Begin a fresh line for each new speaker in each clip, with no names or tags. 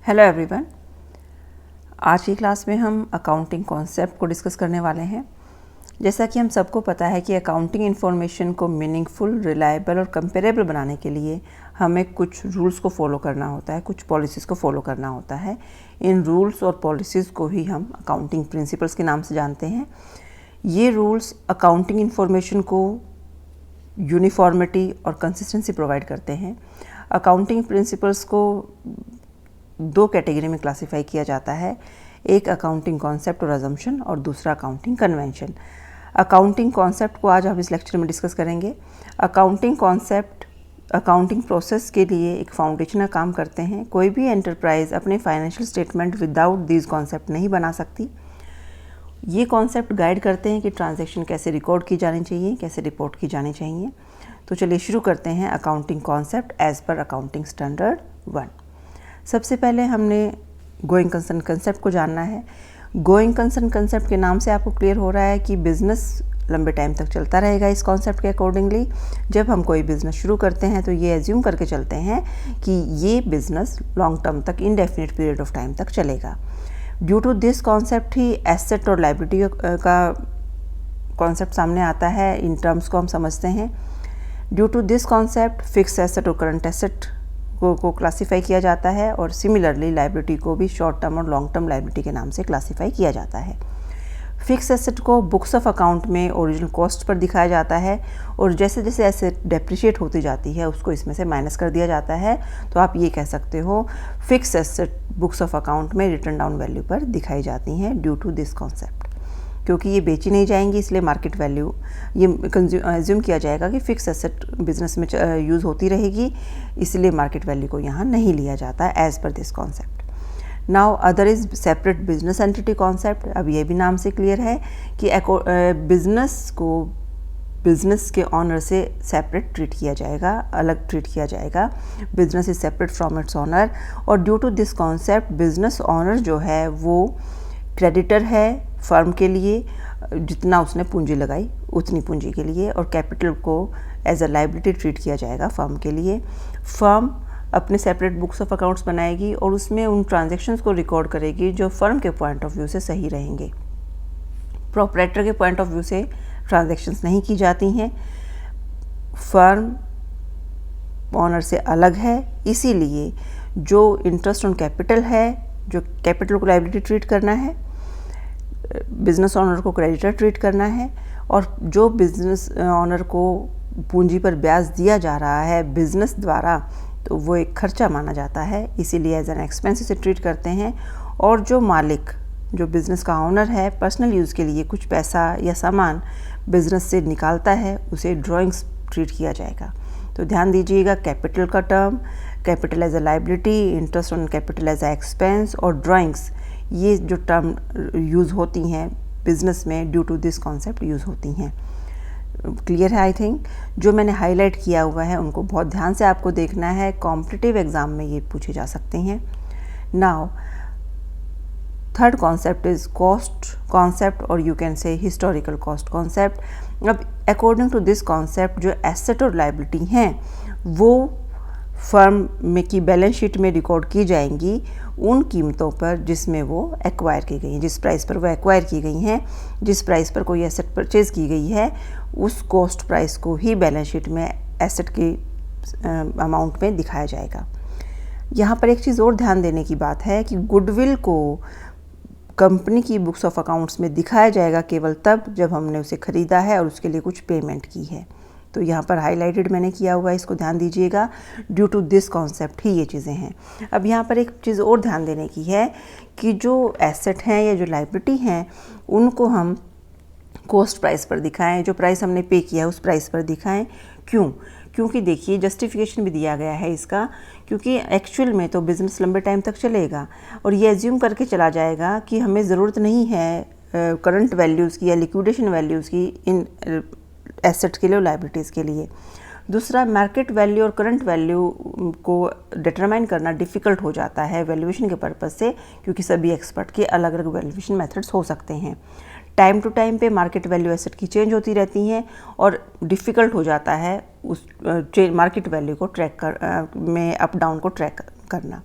Hello everyone. आज की class में हम अकाउंटिंग कॉन्सेप्ट को डिस्कस करने वाले हैं। जैसा कि हम सबको पता है कि अकाउंटिंग इन्फॉर्मेशन को मीनिंगफुल, रिलायबल और कंपेरेबल बनाने के लिए हमें कुछ रूल्स को फॉलो करना होता है, कुछ पॉलिसीज़ को फॉलो करना होता है। इन रूल्स और पॉलिसीज़ को ही हम अकाउंटिंग प्रिंसिपल्स के नाम से जानते हैं। ये रूल्स अकाउंटिंग इन्फॉर्मेशन को यूनिफॉर्मिटी और कंसिस्टेंसी प्रोवाइड करते हैं। अकाउंटिंग प्रिंसिपल्स को दो कैटेगरी में क्लासिफाई किया जाता है, एक अकाउंटिंग कॉन्सेप्ट और अजम्पशन और दूसरा अकाउंटिंग कन्वेंशन। अकाउंटिंग कॉन्सेप्ट को आज हम इस लेक्चर में डिस्कस करेंगे। अकाउंटिंग कॉन्सेप्ट अकाउंटिंग प्रोसेस के लिए एक फाउंडेशन का काम करते हैं। कोई भी एंटरप्राइज अपने financial statement without these concept नहीं बना सकती। ये कॉन्सेप्ट गाइड करते हैं कि ट्रांजैक्शन कैसे रिकॉर्ड की जानी चाहिए, कैसे रिपोर्ट की जानी चाहिए। तो चलिए शुरू करते हैं accounting concept as per accounting standard 1। सबसे पहले हमने गोइंग कंसर्न कंसेप्ट को जानना है। गोइंग कंसर्न कंसेप्ट के नाम से आपको क्लियर हो रहा है कि बिज़नेस लंबे टाइम तक चलता रहेगा। इस कॉन्सेप्ट के अकॉर्डिंगली जब हम कोई बिज़नेस शुरू करते हैं तो ये एज्यूम करके चलते हैं कि ये बिज़नेस लॉन्ग टर्म तक, इनडेफिनिट पीरियड ऑफ टाइम तक चलेगा। ड्यू टू दिस कॉन्सेप्ट ही एसेट और लायबिलिटी का कॉन्सेप्ट सामने आता है। इन टर्म्स को हम समझते हैं। Due to this concept fix asset और करंट एसेट को क्लासीफाई किया जाता है और सिमिलरली लायबिलिटी को भी शॉर्ट टर्म और लॉन्ग टर्म लायबिलिटी के नाम से क्लासीफाई किया जाता है। फिक्स एसेट को बुक्स ऑफ अकाउंट में ओरिजिनल कॉस्ट पर दिखाया जाता है और जैसे जैसे एसेट डेप्रिशिएट होती जाती है उसको इसमें से माइनस कर दिया जाता है। तो आप ये कह सकते हो fix asset books of account में रिटन डाउन वैल्यू पर दिखाई जाती हैं ड्यू टू दिस कॉन्सेप्ट। क्योंकि ये बेची नहीं जाएंगी इसलिए मार्केट वैल्यू ये एज्यूम किया जाएगा कि फिक्स एसेट बिजनेस में यूज़ होती रहेगी, इसलिए मार्केट वैल्यू को यहाँ नहीं लिया जाता as per this concept. Now other is separate business entity concept. अब ये भी नाम से क्लियर है कि बिजनेस को बिजनेस के ऑनर से सेपरेट ट्रीट किया जाएगा, अलग ट्रीट किया जाएगा। Business is separate from its owner और due to this concept business owner जो है वो क्रेडिटर है फर्म के लिए, जितना उसने पूंजी लगाई उतनी पूंजी के लिए, और कैपिटल को एज अ लायबिलिटी ट्रीट किया जाएगा फर्म के लिए। फर्म अपने सेपरेट बुक्स ऑफ अकाउंट्स बनाएगी और उसमें उन ट्रांजैक्शंस को रिकॉर्ड करेगी जो फर्म के पॉइंट ऑफ व्यू से सही रहेंगे। प्रोप्राइटर के पॉइंट ऑफ व्यू से ट्रांजैक्शंस नहीं की जाती हैं। फर्म ऑनर से अलग है, इसीलिए जो इंटरेस्ट ऑन कैपिटल है, जो कैपिटल को लायबिलिटी ट्रीट करना है, बिजनेस ऑनर को क्रेडिटर ट्रीट करना है, और जो बिजनेस ऑनर को पूंजी पर ब्याज दिया जा रहा है बिजनेस द्वारा तो वो एक खर्चा माना जाता है, इसीलिए एज एन एक्सपेंस से ट्रीट करते हैं। और जो मालिक, जो बिज़नेस का ऑनर है, पर्सनल यूज़ के लिए कुछ पैसा या सामान बिजनेस से निकालता है उसे ड्राइंग्स ट्रीट किया जाएगा। तो ध्यान दीजिएगा, कैपिटल का term, capital as a liability, interest on capital as a expense और ड्राइंग्स, ये जो टर्म यूज़ होती हैं बिजनेस में due to this concept use होती हैं। क्लियर है आई थिंक। जो मैंने हाईलाइट किया हुआ है उनको बहुत ध्यान से आपको देखना है, कॉम्पिटिटिव एग्जाम में ये पूछे जा सकते हैं। Now third concept is cost concept और you can say historical cost concept. अब अकॉर्डिंग टू दिस कॉन्सेप्ट जो एसेट और लायबिलिटी हैं वो फर्म में की बैलेंस शीट में रिकॉर्ड की जाएंगी उन कीमतों पर जिसमें वो एक्वायर की गई हैं, जिस प्राइस पर वो एक्वायर की गई हैं, जिस प्राइस पर कोई एसेट परचेज़ की गई है उस कॉस्ट प्राइस को ही बैलेंस शीट में एसेट की अमाउंट में दिखाया जाएगा। यहाँ पर एक चीज़ और ध्यान देने की बात है कि गुडविल को कंपनी की बुक्स ऑफ अकाउंट्स में दिखाया जाएगा केवल तब जब हमने उसे ख़रीदा है और उसके लिए कुछ पेमेंट की है। तो यहाँ पर हाईलाइटेड मैंने किया हुआ है, इसको ध्यान दीजिएगा। ड्यू टू दिस कॉन्सेप्ट ही ये चीज़ें हैं। अब यहाँ पर एक चीज़ और ध्यान देने की है कि जो एसेट हैं या जो लायबिलिटी हैं उनको हम कॉस्ट प्राइस पर दिखाएं, जो प्राइस हमने पे किया है उस प्राइस पर दिखाएं। क्यों? क्योंकि देखिए जस्टिफिकेशन भी दिया गया है इसका, क्योंकि एक्चुअल में तो बिज़नेस लंबे टाइम तक चलेगा और ये एज्यूम करके चला जाएगा कि हमें ज़रूरत नहीं है करंट वैल्यूज़ की या लिक्विडेशन वैल्यूज़ की इन एसेट्स के लिए और लायबिलिटीज़ के लिए। दूसरा, मार्केट वैल्यू और करंट वैल्यू को डिटरमाइन करना डिफ़िकल्ट हो जाता है वैल्यूएशन के पर्पज़ से, क्योंकि सभी एक्सपर्ट के अलग अलग वैल्यूएशन मेथड्स हो सकते हैं। टाइम टू टाइम पे मार्केट वैल्यू एसेट की चेंज होती रहती हैं और डिफ़िकल्ट हो जाता है उस मार्केट वैल्यू को ट्रैक में अप डाउन को ट्रैक करना।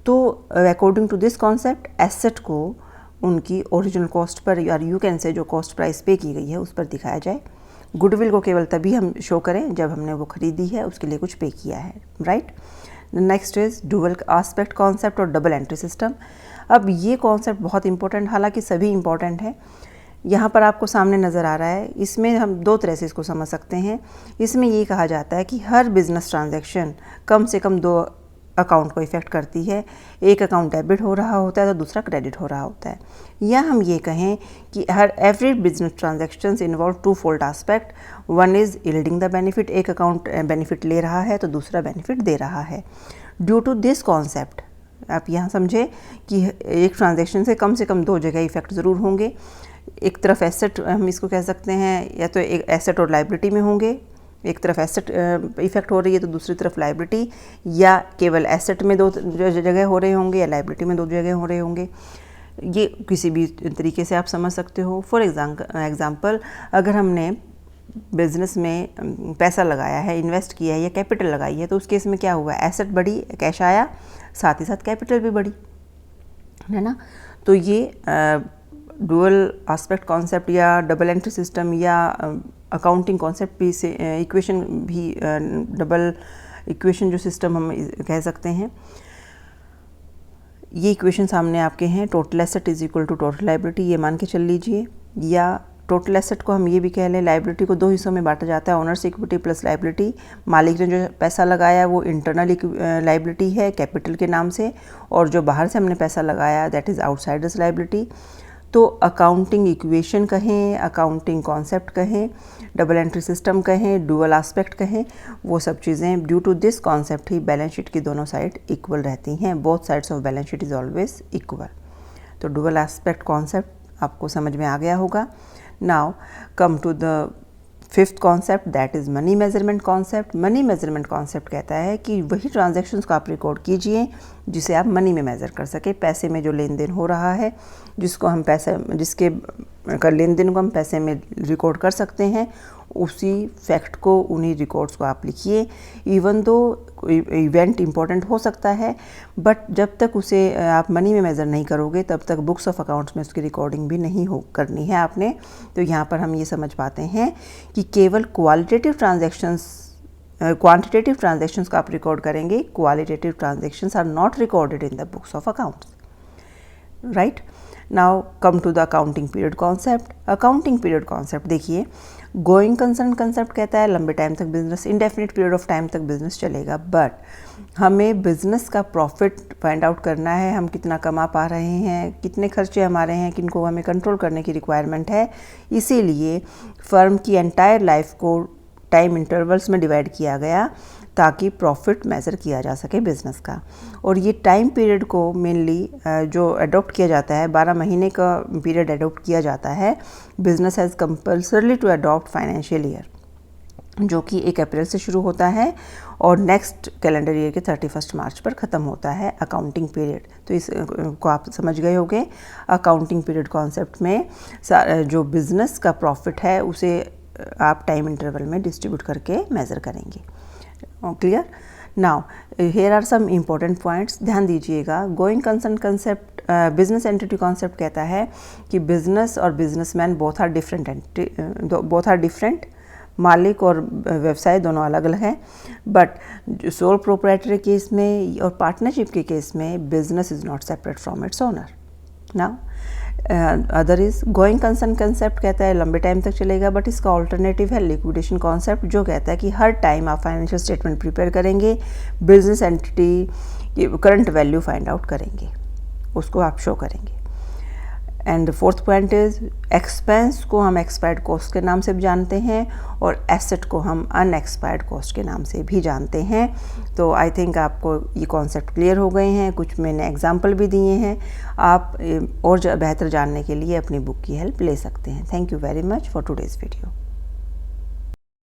तो according to this concept asset को उनकी ओरिजिनल कॉस्ट पर, या यू कैन से जो कॉस्ट प्राइस पे की गई है उस पर दिखाया जाए। गुडविल को केवल तभी हम शो करें जब हमने वो खरीदी है, उसके लिए कुछ पे किया है, right. Next is dual aspect concept और डबल एंट्री सिस्टम। अब ये कॉन्सेप्ट बहुत इंपॉर्टेंट, हालांकि सभी इंपॉर्टेंट है। यहाँ पर आपको सामने नज़र आ रहा है, इसमें हम दो तरह से इसको समझ सकते हैं। इसमें ये कहा जाता है कि हर बिजनेस ट्रांजैक्शन कम से कम दो अकाउंट को इफ़ेक्ट करती है। एक अकाउंट डेबिट हो रहा होता है तो दूसरा क्रेडिट हो रहा होता है। या हम ये कहें कि हर every business transactions involve two fold aspect. One is yielding the benefit, एक अकाउंट बेनिफिट ले रहा है तो दूसरा बेनिफिट दे रहा है। ड्यू टू दिस कॉन्सेप्ट आप यहाँ समझे कि एक ट्रांजैक्शन से कम दो जगह इफ़ेक्ट ज़रूर होंगे। एक तरफ एसेट, हम इसको कह सकते हैं, या तो एक एसेट और लाइबिलिटी में होंगे, एक तरफ एसेट इफेक्ट हो रही है तो दूसरी तरफ लाइबिलिटी, या केवल एसेट में दो जगह हो रहे होंगे या लाइबिलिटी में दो जगह हो रहे होंगे। ये किसी भी तरीके से आप समझ सकते हो। फॉर एग्ज़ाम्पल, अगर हमने बिजनेस में पैसा लगाया है, इन्वेस्ट किया है या कैपिटल लगाई है, तो उस केस में क्या हुआ, एसेट बढ़ी, कैश आया, साथ ही साथ कैपिटल भी बढ़ी, है ना। तो ये डुअल आस्पेक्ट कॉन्सेप्ट या डबल एंट्री सिस्टम या अकाउंटिंग कॉन्सेप्ट भी से इक्वेशन भी डबल इक्वेशन जो सिस्टम हम कह सकते हैं। ये इक्वेशन सामने आपके हैं, total asset is equal to total liability, ये मान के चल लीजिए। या टोटल एसेट को हम ये भी कह लें, लाइबिलिटी को दो हिस्सों में बांटा जाता है, ओनर्स इक्विटी प्लस लाइबिलिटी। मालिक ने जो पैसा लगाया वो इंटरनल लाइबिलिटी है कैपिटल के नाम से, और जो बाहर से हमने पैसा लगाया दैट इज़ आउटसाइडर्स लाइबिलिटी। तो अकाउंटिंग इक्वेशन कहें, अकाउंटिंग कॉन्सेप्ट कहें, डबल एंट्री सिस्टम कहें, डुअल आस्पेक्ट कहें, वो सब चीज़ें ड्यू टू दिस कॉन्सेप्ट ही बैलेंस शीट की दोनों साइड इक्वल रहती हैं। Both sides of balance sheet is always equal. तो डुअल आस्पेक्ट कॉन्सेप्ट आपको समझ में आ गया होगा। Now come to the fifth concept, that is money measurement concept. Money measurement concept कहता है कि वही ट्रांजैक्शंस को आप रिकॉर्ड कीजिए जिसे आप मनी में मेज़र कर सके। पैसे में जो लेन देन हो रहा है, जिसको हम पैसे, जिसके का लेन देन को हम पैसे में रिकॉर्ड कर सकते हैं, उसी फैक्ट को, उन्हीं रिकॉर्ड्स को आप लिखिए। इवन दो इवेंट इम्पॉर्टेंट हो सकता है, बट जब तक उसे आप मनी में मेज़र नहीं करोगे तब तक बुक्स ऑफ अकाउंट्स में उसकी रिकॉर्डिंग भी नहीं करनी है आपने। तो यहाँ पर हम ये समझ पाते हैं कि केवल क्वालिटेटिव ट्रांजैक्शंस, क्वांटिटेटिव ट्रांजैक्शंस को आप रिकॉर्ड करेंगे, qualitative transactions are not recorded in the books of accounts, right. Now come to the accounting period concept. Accounting period concept देखिए, गोइंग कंसर्न कंसेप्ट कहता है लंबे टाइम तक business, indefinite period of time तक business चलेगा, but हमें business का profit find out करना है, हम कितना कमा पा रहे हैं, कितने खर्चे हमारे हैं, किनको हमें कंट्रोल करने की रिक्वायरमेंट है। इसीलिए फर्म की एंटायर लाइफ को टाइम इंटरवल्स में डिवाइड किया गया ताकि प्रॉफिट मेज़र किया जा सके बिज़नेस का। और ये टाइम पीरियड को मेनली जो अडॉप्ट किया जाता है, 12 महीने का पीरियड अडॉप्ट किया जाता है। Business has compulsorily to adopt financial year, जो कि 1 अप्रैल से शुरू होता है और नेक्स्ट कैलेंडर ईयर के 31 मार्च पर ख़त्म होता है अकाउंटिंग पीरियड। तो इस को आप समझ गए होंगे। अकाउंटिंग पीरियड कॉन्सेप्ट में जो बिज़नेस का प्रॉफिट है उसे आप टाइम इंटरवल में डिस्ट्रीब्यूट करके मेज़र करेंगे। Clear. Now here are some important points, ध्यान दीजिएगा। Going concern concept, business entity concept कहता है कि बिजनेस और बिजनेसमैन बोथ आर डिफरेंट, मालिक और व्यवसाय दोनों अलग अलग हैं। बट सोल प्रोप्राइटरी केस में और पार्टनरशिप के केस में business is not separate from its owner. Now other is going concern concept कहता है लंबे टाइम तक चलेगा, बट इसका ऑल्टरनेटिव है लिक्विडेशन कॉन्सेप्ट, जो कहता है कि हर टाइम आप फाइनेंशियल स्टेटमेंट प्रिपेयर करेंगे, बिजनेस एंटिटी की करंट वैल्यू फाइंड आउट करेंगे, उसको आप शो करेंगे। And fourth point is expense को हम एक्सपायर्ड कॉस्ट के नाम से भी जानते हैं और एसेट को हम अनएक्सपायर्ड कॉस्ट के नाम से भी जानते हैं। तो आई थिंक आपको ये कॉन्सेप्ट क्लियर हो गए हैं। कुछ मैंने एग्जांपल भी दिए हैं, आप और बेहतर जानने के लिए अपनी बुक की हेल्प ले सकते हैं। Thank you very much for today's video.